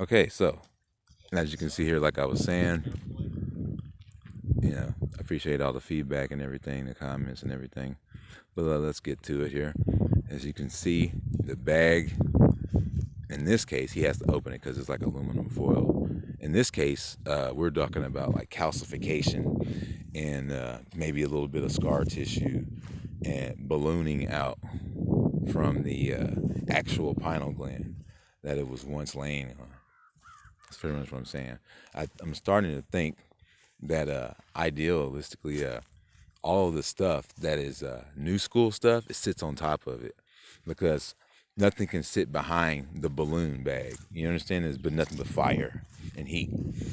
Okay, so as you can see here, like I was saying, I appreciate all the feedback and everything, the comments and everything. But let's get to it here. As you can see, the bag, in this case, he has to open it because it's like aluminum foil. In this case, we're talking about like calcification and maybe a little bit of scar tissue and ballooning out from the actual pineal gland that it was once laying on. That's pretty much what I'm saying. I'm starting to think that idealistically, all of the stuff that is new school stuff, it sits on top of it because nothing can sit behind the balloon bag. You understand? There's been nothing but fire and heat.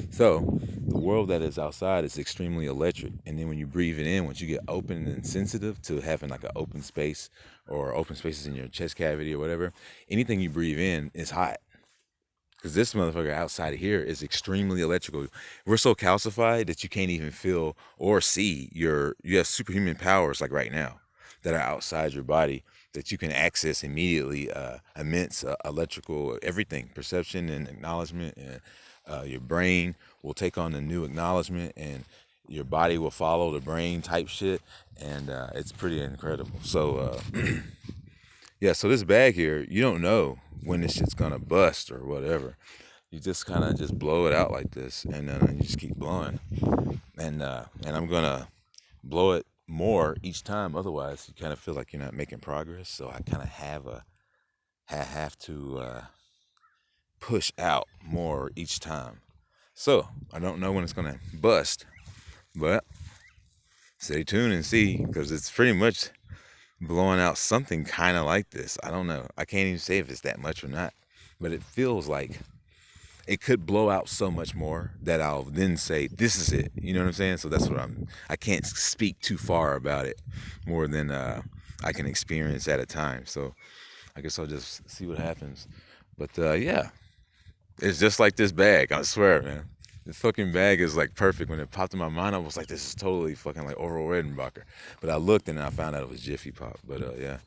So the world that is outside is extremely electric, and then when you breathe it in, once you get open and sensitive to having like an open space or open spaces in your chest cavity or whatever, anything you breathe in is hot. Because this motherfucker outside of here is extremely electrical. We're so calcified that you can't even feel or see you have superhuman powers like right now that are outside your body that you can access immediately. Immense electrical everything, perception and acknowledgement, and your brain will take on the new acknowledgement, and your body will follow the brain type shit, and it's pretty incredible. So yeah, so this bag here, you don't know when this shit's gonna bust or whatever. You just kind of just blow it out like this, and then you just keep blowing. And I'm gonna blow it more each time. Otherwise, you kind of feel like you're not making progress. So I kind of have to push out more each time. So I don't know when it's gonna bust, but stay tuned and see, because it's pretty much blowing out something kind of like this. I don't know. I can't even say if it's that much or not, but it feels like it could blow out so much more that I'll then say, this is it. You know what I'm saying? So that's what I can't speak too far about it more than I can experience at a time. So I guess I'll just see what happens. But yeah, it's just like this bag. I swear, man. The fucking bag is like perfect. When it popped in my mind, I was like, this is totally fucking like Oral Redenbacher. But I looked and I found out it was Jiffy Pop. But yeah,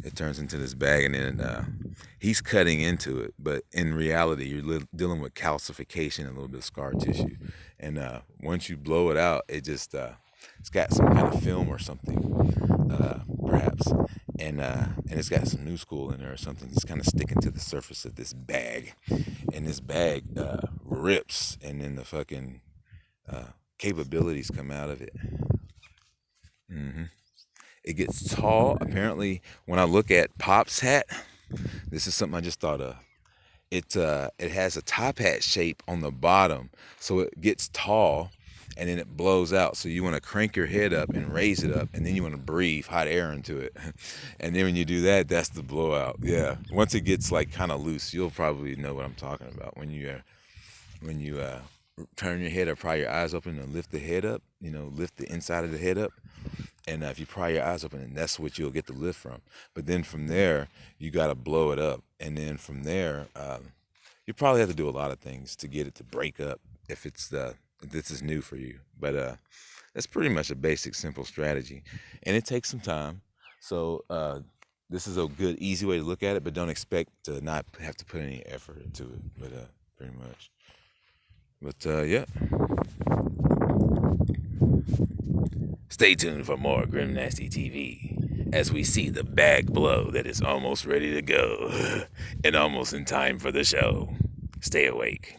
it turns into this bag, and then he's cutting into it. But in reality, you're dealing with calcification and a little bit of scar tissue. And once you blow it out, it's got some kind of film or something, perhaps. And it's got some new school in there or something. It's kind of sticking to the surface of this bag, and this bag rips, and then the fucking capabilities come out of it. hmm It gets tall. Apparently, when I look at Pop's hat, this is something I just thought of. It has a top hat shape on the bottom, so it gets tall, and then it blows out. So you want to crank your head up and raise it up, and then you want to breathe hot air into it, and then when you do that, that's the blowout. Yeah. Once it gets like kind of loose, you'll probably know what I'm talking about when you turn your head or pry your eyes open and lift the head up. Lift the inside of the head up. And if you pry your eyes open, and that's what you'll get the lift from. But then from there, you got to blow it up. And then from there, you probably have to do a lot of things to get it to break up if this is new for you. But that's pretty much a basic, simple strategy. And it takes some time. So this is a good, easy way to look at it, but don't expect to not have to put any effort into it. But pretty much. But yeah. Stay tuned for more Grimnasty TV as we see the bag blow that is almost ready to go and almost in time for the show. Stay awake.